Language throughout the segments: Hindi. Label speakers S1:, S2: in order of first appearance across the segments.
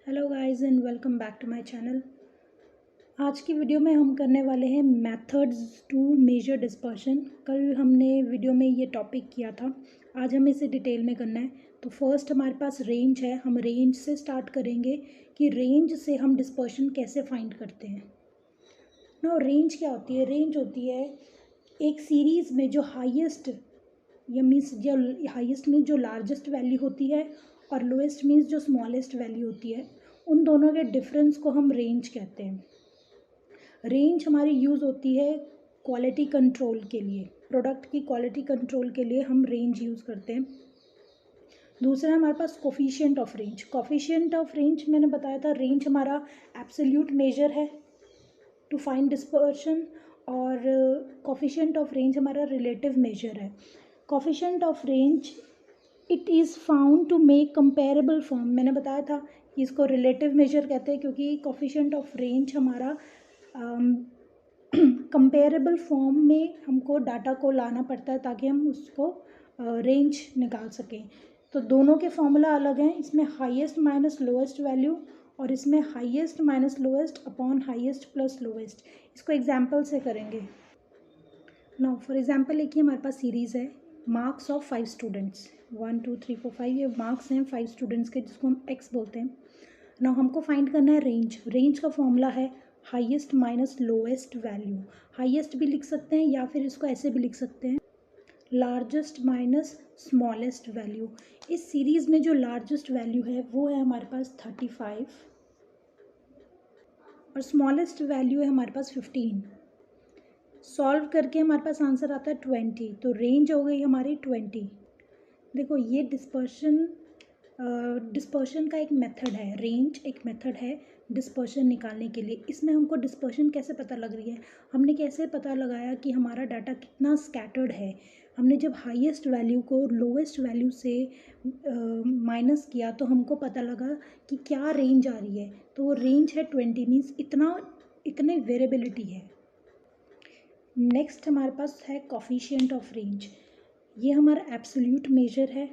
S1: Hello guys and welcome back to my channel. आज की वीडियो में हम करने वाले हैं मेथड्स टू मेजर डिस्पर्शन। कल हमने वीडियो में ये टॉपिक किया था, आज हमें इसे डिटेल में करना है। तो फर्स्ट हमारे पास रेंज है, हम रेंज से स्टार्ट करेंगे कि रेंज से हम डिस्पर्शन कैसे फाइंड करते हैं। ना रेंज क्या होती है? रेंज होती है एक सीरीज़ में जो हाईएस्ट या मीन्स जो हाईएस्ट मीन्स जो लार्जेस्ट वैल्यू होती है और लोएस्ट मीन्स जो स्मॉलेस्ट वैल्यू होती है, उन दोनों के डिफरेंस को हम रेंज कहते हैं। रेंज हमारी यूज़ होती है क्वालिटी कंट्रोल के लिए, प्रोडक्ट की क्वालिटी कंट्रोल के लिए हम रेंज यूज़ करते हैं। दूसरा हमारे पास coefficient of range. Coefficient of range मैंने बताया था, रेंज हमारा एब्सोल्यूट मेजर है टू फाइंड डिस्पर्शन और कोफिशिएंट ऑफ रेंज हमारा रिलेटिव मेजर है। Coefficient of range it is found to make comparable form. मैंने बताया था कि इसको रिलेटिव मेजर कहते हैं क्योंकि कोफिशिएंट ऑफ रेंज हमारा कंपेरेबल फॉर्म में हमको डाटा को लाना पड़ता है ताकि हम उसको रेंज निकाल सकें। तो दोनों के फॉर्मूला अलग हैं, इसमें हाईएस्ट माइनस लोएस्ट वैल्यू और इसमें highest minus lowest upon highest plus lowest. इसको एग्जांपल से करेंगे। नाउ फॉर एग्जांपल एक ही हमारे पास सीरीज़ है, मार्क्स ऑफ 5 स्टूडेंट्स, 1 2 3 4 5 ये मार्क्स हैं 5 स्टूडेंट्स के, जिसको हम एक्स बोलते हैं। नाउ हमको फाइंड करना है रेंज। रेंज का फॉर्मूला है highest minus lowest value. Highest भी लिख सकते हैं या फिर इसको ऐसे भी लिख सकते हैं, लार्जेस्ट माइनस स्मॉलेस्ट वैल्यू। इस सीरीज़ में जो लार्जेस्ट वैल्यू है वो है हमारे पास 35 और स्मॉलेस्ट वैल्यू है हमारे पास 15। सॉल्व करके हमारे पास आंसर आता है 20, तो रेंज हो गई हमारी 20। देखो ये डिस्पर्शन का एक मेथड है, रेंज एक मेथड है डिस्पर्शन निकालने के लिए। इसमें हमको डिस्पर्शन कैसे पता लग रही है, हमने कैसे पता लगाया कि हमारा डाटा कितना स्कैटर्ड है। हमने जब हाईएस्ट वैल्यू को लोवेस्ट वैल्यू से माइनस किया तो हमको पता लगा कि क्या रेंज आ रही है, तो वो रेंज है 20, मीन्स इतने वेरिएबिलिटी है। नेक्स्ट हमारे पास है कोफिशिएंट ऑफ रेंज। ये हमारा एब्सोल्यूट मेजर है,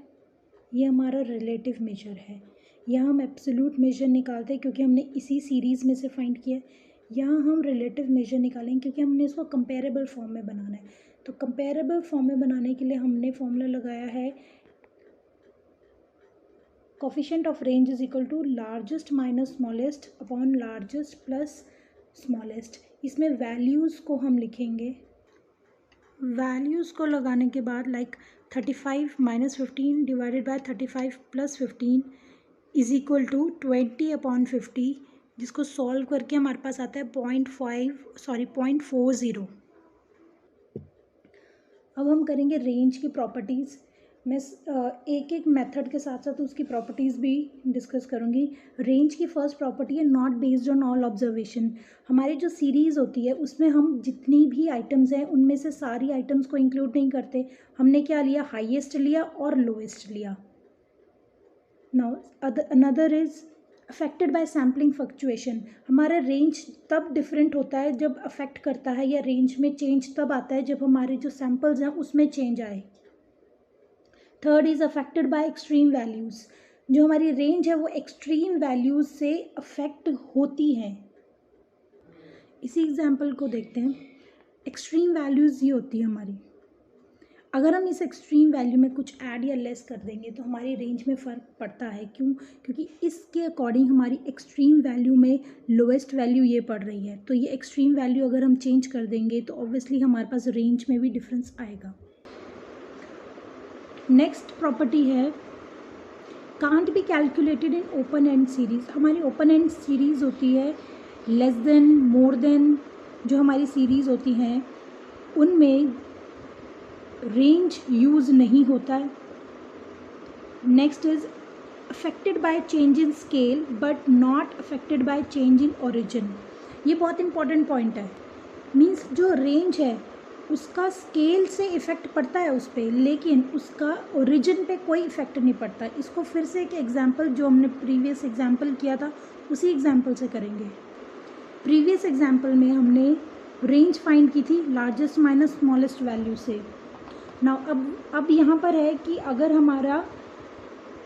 S1: ये हमारा रिलेटिव मेजर है। यहाँ हम एब्सोल्यूट मेजर निकालते हैं क्योंकि हमने इसी सीरीज़ में से फाइंड किया है। यहाँ हम रिलेटिव मेजर निकालेंगे क्योंकि हमने इसको कंपेरेबल फॉर्म में बनाना है। तो कंपेरेबल फॉर्म में बनाने के लिए हमने फॉर्मूला लगाया है coefficient of range is equal to largest minus smallest upon largest plus smallest. इसमें वैल्यूज़ को हम लिखेंगे, वैल्यूज़ को लगाने के बाद like 35 minus 15 divided by 35 plus 15 is equal to 20 upon 50, जिसको सॉल्व करके हमारे पास आता है 0.40। अब हम करेंगे रेंज की प्रॉपर्टीज़। मैं एक एक मेथड के साथ साथ उसकी प्रॉपर्टीज़ भी डिस्कस करूँगी। रेंज की फर्स्ट प्रॉपर्टी है not based on all observation. हमारी जो सीरीज़ होती है उसमें हम जितनी भी आइटम्स हैं उनमें से सारी आइटम्स को इंक्लूड नहीं करते। हमने क्या लिया, हाईएस्ट लिया और लोएस्ट लिया। Now another is affected by sampling fluctuation. हमारा रेंज तब डिफरेंट होता है जब अफेक्ट करता है, या रेंज में चेंज तब आता है जब हमारे जो सैम्पल्स हैं उसमें चेंज आए। Third is affected by extreme values. जो हमारी रेंज है वो एक्सट्रीम वैल्यूज़ से अफेक्ट होती हैं। इसी एग्जांपल को देखते हैं। एक्सट्रीम वैल्यूज़ ये होती है हमारी, अगर हम इस एक्सट्रीम वैल्यू में कुछ ऐड या लेस कर देंगे तो हमारी रेंज में फ़र्क पड़ता है। क्यों? क्योंकि इसके अकॉर्डिंग हमारी एक्सट्रीम वैल्यू में लोएस्ट वैल्यू ये पड़ रही है, तो ये एक्सट्रीम वैल्यू अगर हम चेंज कर देंगे तो ऑब्वियसली हमारे पास रेंज में भी डिफरेंस आएगा। नेक्स्ट प्रॉपर्टी है can't be calculated in open and series. हमारी ओपन एंड सीरीज़ होती है, लेस देन मोर देन जो हमारी सीरीज़ होती हैं उनमें रेंज यूज़ नहीं होता है। Next is affected by change in scale but not affected by change in origin. ये बहुत इंपॉर्टेंट पॉइंट है। मीन्स जो रेंज है उसका स्केल से इफ़ेक्ट पड़ता है उस पर, लेकिन उसका ओरिजिन पे कोई इफ़ेक्ट नहीं पड़ता। इसको फिर से एक एग्जांपल जो हमने प्रीवियस एग्जांपल किया था उसी एग्जांपल से करेंगे। प्रीवियस एग्जांपल में हमने रेंज फाइंड की थी लार्जेस्ट माइनस स्मॉलेस्ट वैल्यू से। नाउ अब यहाँ पर है कि अगर हमारा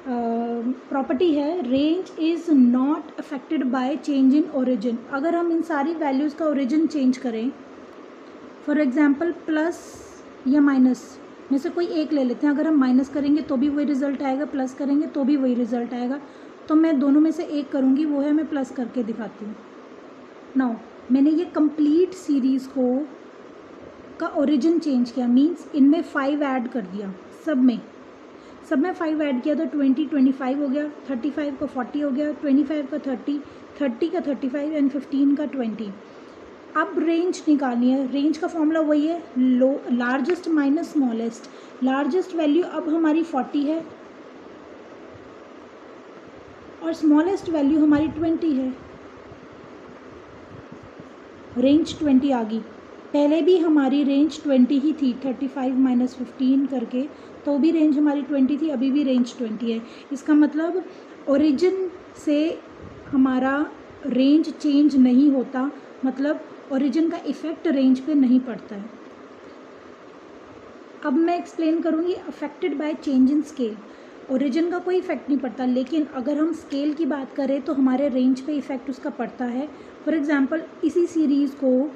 S1: प्रॉपर्टी है, range is not affected by change in origin. अगर हम इन सारी वैल्यूज़ का ओरिजिन चेंज करें, फॉर एग्जांपल प्लस या माइनस में से कोई एक ले लेते हैं, अगर हम माइनस करेंगे तो भी वही रिजल्ट आएगा, प्लस करेंगे तो भी वही रिजल्ट आएगा। तो मैं दोनों में से एक करूँगी, वो है मैं प्लस करके दिखाती हूँ। नाउ मैंने ये कंप्लीट सीरीज़ को का ओरिजिन चेंज किया, मीन्स इनमें 5 ऐड कर दिया, सब में 5 ऐड किया तो 20 25 हो गया, 35 का 40 हो गया, 25 का 30, 30 का 35 एंड 15 का 20। अब रेंज निकालनी है। रेंज का फॉर्मूला वही है, largest minus smallest. Largest value अब हमारी 40 है और स्मॉलेस्ट वैल्यू हमारी 20 है। रेंज 20 आ गई। पहले भी हमारी रेंज 20 ही थी, 35 माइनस 15 करके, तो भी रेंज हमारी 20 थी, अभी भी रेंज 20 है। इसका मतलब ओरिजिन से हमारा रेंज चेंज नहीं होता, मतलब ओरिजिन का इफ़ेक्ट रेंज पे नहीं पड़ता है। अब मैं एक्सप्लेन करूँगी affected by change in scale. Origin का कोई इफेक्ट नहीं पड़ता, लेकिन अगर हम स्केल की बात करें तो हमारे रेंज पे इफेक्ट उसका पड़ता है। फॉर एग्जांपल इसी सीरीज़ को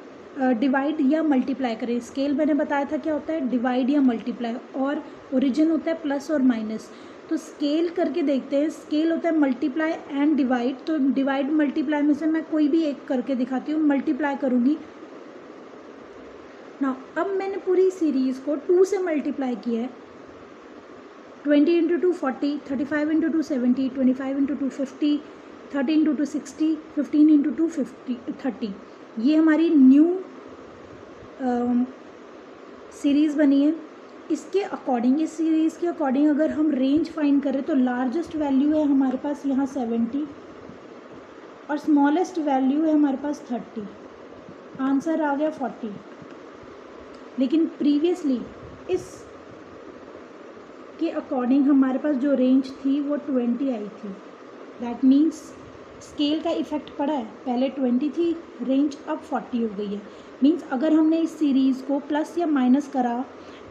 S1: डिवाइड या मल्टीप्लाई करें। स्केल मैंने बताया था क्या होता है, डिवाइड या मल्टीप्लाई, और ओरिजिन होता है प्लस और माइनस। तो स्केल करके देखते हैं। स्केल होता है मल्टीप्लाई एंड डिवाइड, तो डिवाइड मल्टीप्लाई में से मैं कोई भी एक करके दिखाती हूँ। मल्टीप्लाई करूँगी ना, अब मैंने पूरी सीरीज़ को 2 से मल्टीप्लाई किया है। 20 into 2 40, 35 into 2 70, 25 into 2 50, 30 into 2 60, 15 into 2 30। ये हमारी न्यू सीरीज़ बनी है। इसके अकॉर्डिंग, इस सीरीज़ के अकॉर्डिंग अगर हम रेंज फाइंड करें तो लार्जेस्ट वैल्यू है हमारे पास यहाँ 70 और स्मॉलेस्ट वैल्यू है हमारे पास 30। आंसर आ गया 40। लेकिन प्रीवियसली इस के अकॉर्डिंग हमारे पास जो रेंज थी वो 20 आई थी। दैट मीन्स स्केल का इफ़ेक्ट पड़ा है। पहले 20 थी रेंज, अब 40 हो गई है। मीन्स अगर हमने इस सीरीज़ को प्लस या माइनस करा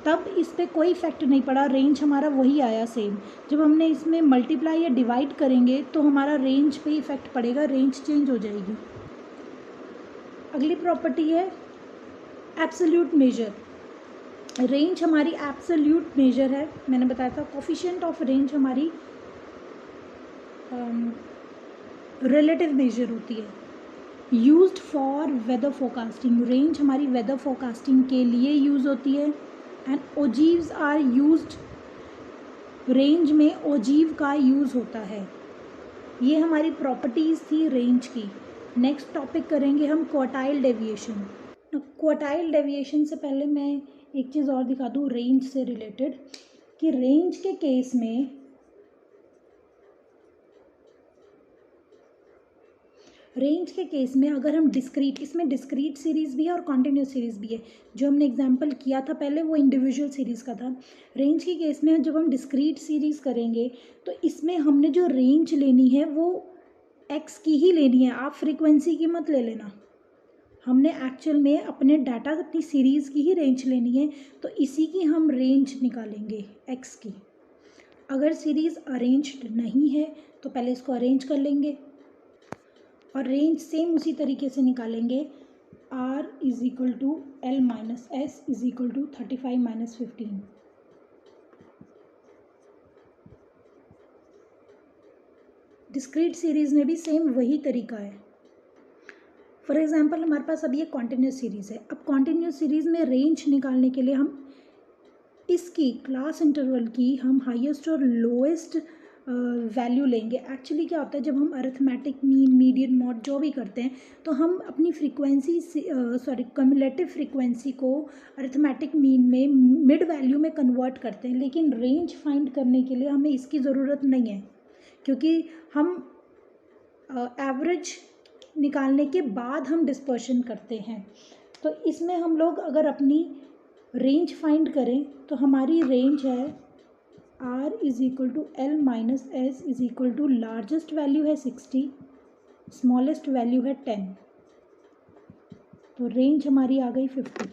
S1: तब इस पर कोई इफ़ेक्ट नहीं पड़ा, रेंज हमारा वही आया सेम। जब हमने इसमें मल्टीप्लाई या डिवाइड करेंगे तो हमारा रेंज पे इफ़ेक्ट पड़ेगा, रेंज चेंज हो जाएगी। अगली प्रॉपर्टी है एब्सोल्यूट मेजर। रेंज हमारी एब्सोल्यूट मेजर है, मैंने बताया था। कोफिशिएंट ऑफ रेंज हमारी रिलेटिव मेजर होती है, used for weather forecasting. Range हमारी वेदर फोरकास्टिंग के लिए यूज़ होती है। एंड ओजीव्स आर यूज्ड, रेंज में ओजीव का यूज़ होता है। ये हमारी प्रॉपर्टीज़ थी रेंज की। नेक्स्ट टॉपिक करेंगे हम क्वार्टाइल डेविएशन। क्वार्टाइल डेविएशन से पहले मैं एक चीज़ और दिखा दूँ रेंज से रिलेटेड, कि रेंज के केस में अगर हम डिस्क्रीट, इसमें डिस्क्रीट सीरीज़ भी है और कॉन्टिन्यूस सीरीज़ भी है। जो हमने एग्जांपल किया था पहले वो इंडिविजुअल सीरीज़ का था। रेंज के केस में जब हम डिस्क्रीट सीरीज़ करेंगे तो इसमें हमने जो रेंज लेनी है वो एक्स की ही लेनी है, आप फ्रीक्वेंसी की मत ले लेना। हमने एक्चुअल में अपने डाटा, अपनी सीरीज़ की ही रेंज लेनी है, तो इसी की हम रेंज निकालेंगे एक्स की। अगर सीरीज़ अरेंज्ड नहीं है तो पहले इसको अरेंज कर लेंगे और रेंज सेम उसी तरीके से निकालेंगे। R is equal to L minus s is equal to 35 minus 15। Discrete series में भी सेम वही तरीका है। फॉर एग्जांपल हमारे पास अभी एक कॉन्टिन्यूस सीरीज़ है। अब कॉन्टिन्यूस सीरीज़ में रेंज निकालने के लिए हम इसकी क्लास इंटरवल की हम हाईएस्ट और लोएस्ट वैल्यू लेंगे। एक्चुअली क्या होता है, जब हम अरिथमेटिक मीन, मीडियन, मॉड जो भी करते हैं तो हम अपनी फ्रीक्वेंसी कम्युलेटिव फ्रीक्वेंसी को अरिथमेटिक मीन में मिड वैल्यू में कन्वर्ट करते हैं। लेकिन रेंज फाइंड करने के लिए हमें इसकी ज़रूरत नहीं है, क्योंकि हम एवरेज निकालने के बाद हम डिस्पर्शन करते हैं। तो इसमें हम लोग अगर अपनी रेंज फाइंड करें तो हमारी रेंज है R is equal to L minus s is equal to largest value है 60, स्मॉलेस्ट वैल्यू है 10, तो रेंज हमारी आ गई 50।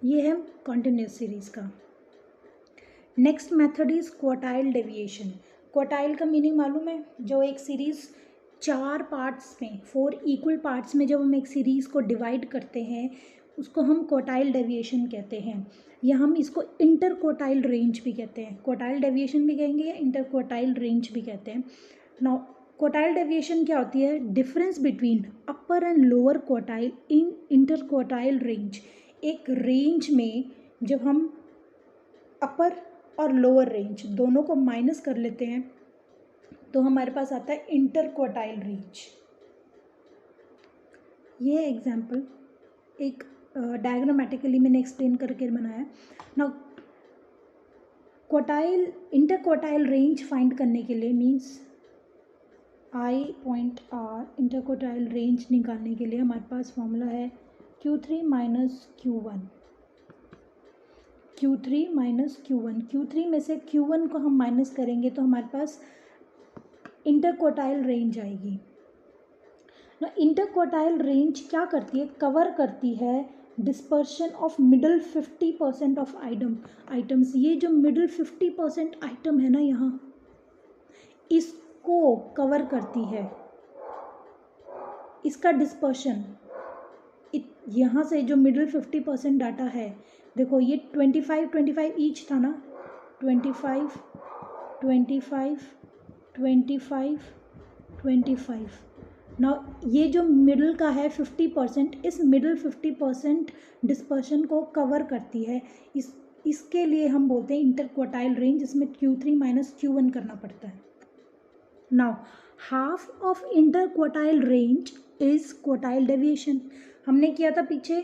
S1: ये है कॉन्टिन्यूस सीरीज़ का। Next method is quartile deviation. Quartile का मीनिंग मालूम है? जो एक सीरीज़ 4 पार्ट्स में, 4 इक्वल पार्ट्स में जब हम एक सीरीज़ को डिवाइड करते हैं उसको हम क्वार्टाइल डेविएशन कहते हैं, या हम इसको इंटर क्वार्टाइल रेंज भी कहते हैं। क्वार्टाइल डेविएशन भी कहेंगे या इंटर क्वार्टाइल रेंज भी कहते हैं। नाउ क्वार्टाइल डेविएशन क्या होती है? Difference between upper and lower quartile in inter quartile range. एक रेंज में जब हम अपर और लोअर रेंज दोनों को माइनस कर लेते हैं तो हमारे पास आता है इंटर क्वार्टाइल रेंज। ये एग्जाम्पल एक डायग्रामेटिकली मैंने एक्सप्लेन करके बनाया। Now quartile inter quartile range find करने के लिए means I point are, inter quartile range निकालने के लिए हमारे पास फॉर्मूला है Q3 minus Q1। Q3 minus Q1, Q3 में से Q1 को हम माइनस करेंगे तो हमारे पास इंटर क्वार्टाइल रेंज आएगी ना। इंटर क्वार्टाइल रेंज क्या करती है? कवर करती है dispersion of middle 50% of items. ये जो मिडल 50% आइटम है ना, यहाँ इसको कवर करती है, इसका डिस्पर्शन। यहाँ से जो मिडल 50% डाटा है, देखो ये 25 ईच था ना, 25 25 25 25। ना ये जो मिडल का है 50%, इस मिडल 50% डिस्पर्शन को कवर करती है। इसके लिए हम बोलते हैं इंटर क्वार्टाइल रेंज, जिसमें Q3 माइनस Q1 करना पड़ता है। Now half of inter quartile range is quartile deviation. हमने किया था पीछे,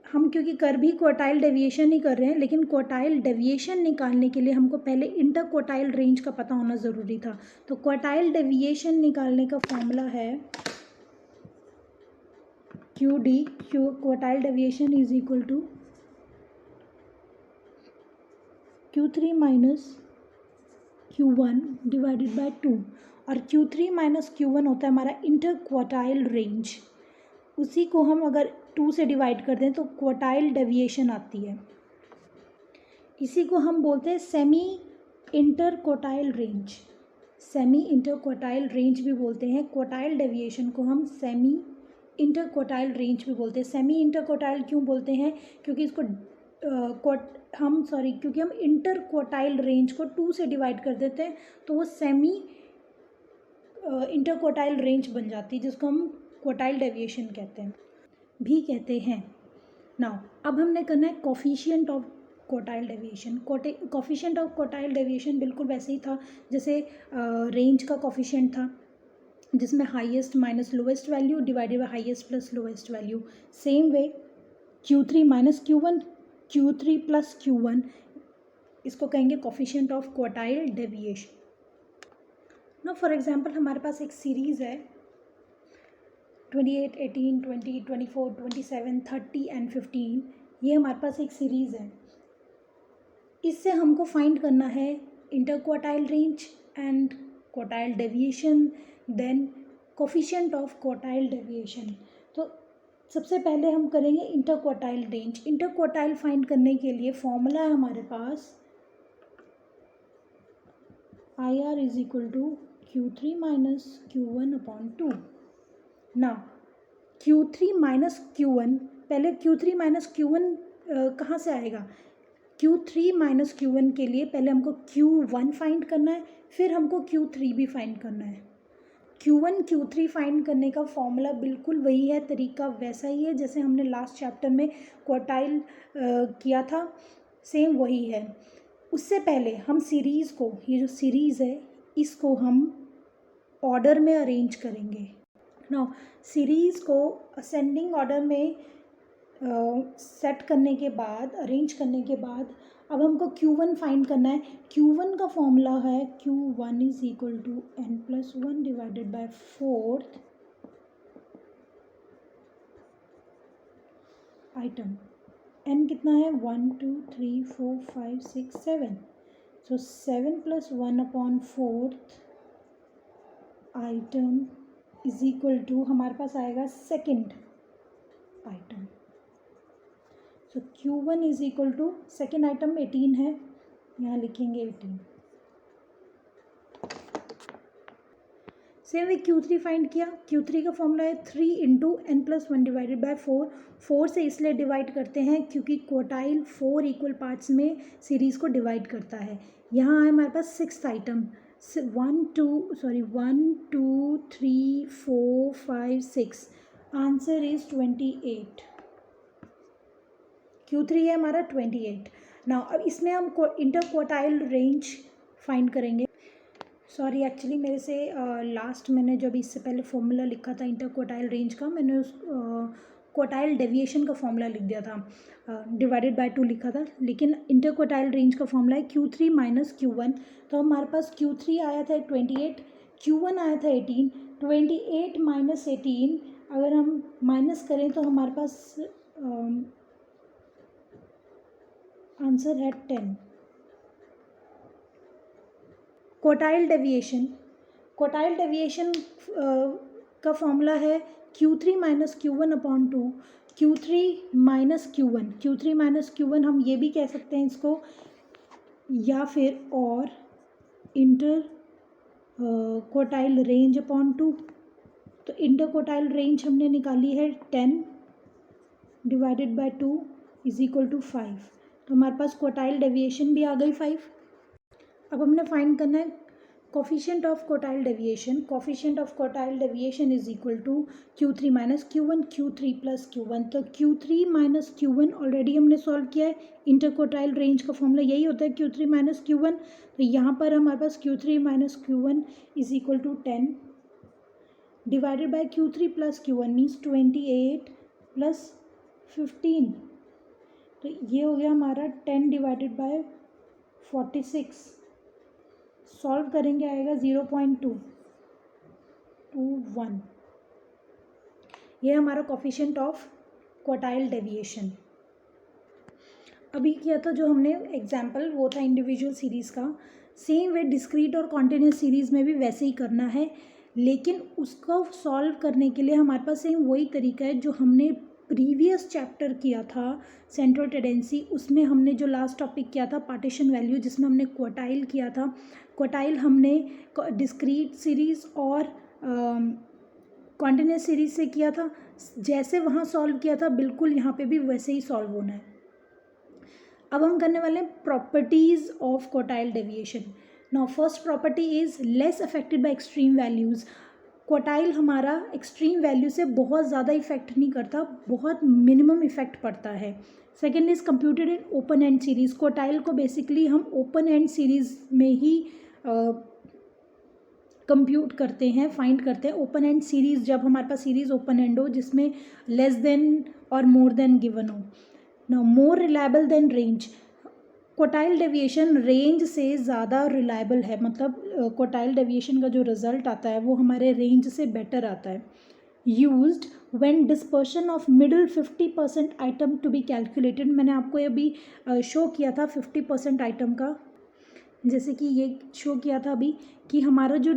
S1: हम क्योंकि कर भी क्वार्टाइल डेविएशन ही कर रहे हैं, लेकिन क्वार्टाइल डेविएशन निकालने के लिए हमको पहले इंटर क्वार्टाइल रेंज का पता होना ज़रूरी था। तो क्वार्टाइल डेविएशन निकालने का फॉर्मूला है QD, quartile deviation is equal to Q3 minus Q1 divided by 2, और Q3 माइनस Q1 होता है हमारा इंटर क्वार्टाइल रेंज। उसी को हम अगर 2 से डिवाइड कर दें तो क्वार्टाइल डेविएशन आती है। इसी को हम बोलते हैं semi inter quartile range. Semi inter quartile range भी बोलते हैं। क्वार्टाइल डेविएशन को हम सेमी इंटर क्वार्टाइल रेंज भी बोलते हैं। सेमी इंटर क्वार्टाइल क्यों बोलते हैं? क्योंकि इसको क्योंकि हम इंटर क्वार्टाइल रेंज को 2 से डिवाइड कर देते हैं तो वो सेमी इंटर क्वार्टाइल रेंज बन जाती है, जिसको हम क्वार्टाइल डेविएशन कहते हैं। नाउ अब हमने करना है coefficient of quartile deviation. Coefficient of quartile deviation बिल्कुल वैसे ही था जैसे रेंज का कोफिशिएंट था, जिसमें highest minus lowest value divided by highest plus lowest value. Same way Q3 minus Q1, Q3 plus Q1, इसको कहेंगे कोफिशिएंट ऑफ क्वार्टाइल डेविएशन। ना फॉर एग्जांपल हमारे पास एक सीरीज़ है 28, 18, 20, 24, 27, 30 एंड 15। ये हमारे पास एक सीरीज़ है। इससे हमको फाइंड करना है inter quartile range and quartile deviation, then coefficient of quartile deviation. तो सबसे पहले हम करेंगे inter quartile range. Inter quartile find करने के लिए फॉर्मूला है हमारे पास IR is equal to Q3 minus Q1 upon 2। ना Q3 माइनस Q1, पहले Q3 माइनस Q1 कहाँ से आएगा? Q3 माइनस Q1 के लिए पहले हमको Q1 फाइंड करना है, फिर हमको Q3 भी फाइंड करना है। Q1 Q3 फाइंड करने का फॉर्मूला बिल्कुल वही है, तरीका वैसा ही है जैसे हमने लास्ट चैप्टर में क्वार्टाइल किया था, सेम वही है। उससे पहले हम सीरीज़ को, ये जो सीरीज़ है इसको हम ऑर्डर में अरेंज करेंगे। नाउ सीरीज़ को असेंडिंग ऑर्डर में सेट करने के बाद, अरेंज करने के बाद, अब हमको Q1 फाइंड करना है। Q1 का फॉर्मूला है Q1 is equal to n+1 divided by 4th item. n कितना है? 1 2 3 4 5 6 7। So 7 + 1 upon 4th item is equal to हमारे पास आएगा second item. So Q1 is equal to second item 18 है, यहाँ लिखेंगे 18। सेम वे Q3 फाइंड किया। Q3 का फॉर्मूला है 3 into n plus one divided by 4। 4 से इसलिए डिवाइड करते हैं क्योंकि क्वार्टाइल 4 इक्वल पार्ट्स में सीरीज़ को डिवाइड करता है। यहाँ है हमारे पास 6th item, 1 2 3 4 5 6। Answer is 28। Q3 है हमारा 28। नाउ अब इसमें हम इंटर क्वार्टाइल रेंज फाइंड करेंगे। सॉरी, एक्चुअली मेरे से लास्ट मैंने जब इससे पहले फॉर्मूला लिखा था इंटर क्वार्टाइल रेंज का, मैंने उस क्वार्टाइल डेविएशन का फॉर्मूला लिख दिया था, डिवाइडेड बाय 2 लिखा था, लेकिन इंटर क्वार्टाइल रेंज का फॉर्मूला है Q3 माइनस Q1। तो हमारे पास Q3 आया था 28, Q1 आया था 18। 28 माइनस 18 अगर हम माइनस करें तो हमारे पास आंसर है 10। क्वार्टाइल डेविएशन का फॉर्मूला है Q3 minus Q1 upon 2। Q3 minus Q1 हम ये भी कह सकते हैं इसको, या फिर और इंटर क्वार्टाइल रेंज अपॉन 2। तो इंटर क्वार्टाइल रेंज हमने निकाली है 10 divided by 2 is equal to 5। तो हमारे पास क्वार्टाइल डेविएशन भी आ गई 5। अब हमने फाइंड करना है coefficient of quartile deviation. Coefficient of quartile deviation is equal to Q3 minus Q1 Q3 plus Q1। तो Q3 माइनस Q1 ऑलरेडी हमने सॉल्व किया है। इंटर क्वार्टाइल रेंज का फॉर्मूला यही होता है Q3 माइनस Q1। तो यहाँ पर हमारे पास Q3 minus Q1 is equal to 10 divided by Q3 plus Q1 means 28 plus 15। तो ये हो गया हमारा 10 डिवाइडेड बाय 46। सॉल्व करेंगे आएगा 0.221। ये हमारा कोफिशिएंट ऑफ क्वार्टाइल डेविएशन। अभी किया था जो हमने एग्जाम्पल, वो था इंडिविजुअल सीरीज़ का। सेम वे डिस्क्रीट और कॉन्टिन्यूस सीरीज़ में भी वैसे ही करना है, लेकिन उसको सॉल्व करने के लिए हमारे पास सेम वही तरीका है जो हमने प्रीवियस चैप्टर किया था सेंट्रल टेंडेंसी। उसमें हमने जो लास्ट टॉपिक किया था पार्टीशन वैल्यू, जिसमें हमने क्वार्टाइल किया था। क्वार्टाइल हमने डिस्क्रीट सीरीज़ और कॉन्टिन्यूस सीरीज़ से किया था। जैसे वहाँ सॉल्व किया था बिल्कुल यहाँ पे भी वैसे ही सॉल्व होना है। अब हम करने वाले हैं properties of quartile deviation. Now first property is less affected by extreme values. Quartile हमारा एक्सट्रीम वैल्यू से बहुत ज़्यादा इफेक्ट नहीं करता, बहुत मिनिमम इफेक्ट पड़ता है। Second is computed in open and series. Quartile को बेसिकली हम ओपन एंड सीरीज़ में ही कंप्यूट करते हैं, फाइंड करते हैं। ओपन एंड सीरीज़ जब हमारे पास सीरीज़ ओपन एंड हो जिसमें लेस देन और मोर देन गिवन हो। Now more reliable then range. Quartile deviation range से ज़्यादा रिलायबल है, मतलब क्वार्टाइल डेविएशन का जो रिज़ल्ट आता है वो हमारे रेंज से बेटर आता है। Used when dispersion of middle 50% item to be calculated. मैंने आपको ये भी शो किया था 50% आइटम का, जैसे कि ये शो किया था अभी कि हमारा जो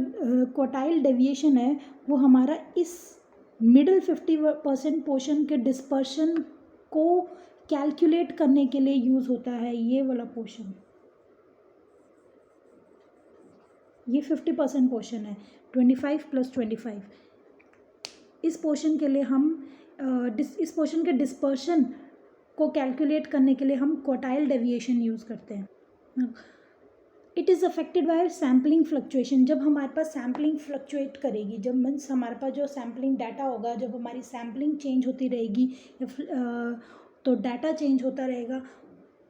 S1: क्वार्टाइल डेविएशन है वो हमारा इस मिडल 50% पोर्शन के डिस्पर्शन को कैलकुलेट करने के लिए यूज़ होता है। ये वाला पोर्शन, ये 50% पोर्शन है, 25 प्लस 25। इस पोर्शन के लिए हम इस पोर्शन के डिस्पर्शन को कैलकुलेट करने के लिए हम क्वार्टाइल डेविएशन यूज़ करते हैं। It is affected by sampling fluctuation. जब हमारे पास सैम्पलिंग फ्लक्चुएट करेगी, जब मीन्स हमारे पास जो सैम्पलिंग डाटा होगा, जब हमारी सैम्पलिंग चेंज होती रहेगी तो डाटा चेंज होता रहेगा,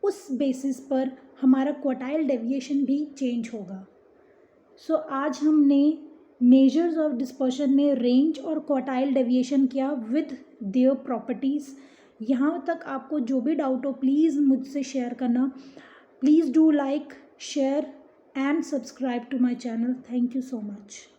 S1: उस बेसिस पर हमारा क्वार्टाइल डेविएशन भी चेंज होगा। सो आज हमने मेजर्स ऑफ डिस्पर्शन में रेंज और क्वार्टाइल डेविएशन किया विद देयर प्रॉपर्टीज़। यहाँ तक आपको जो भी डाउट हो प्लीज़ मुझसे शेयर करना। Please do like, share and subscribe to my channel. Thank you so much.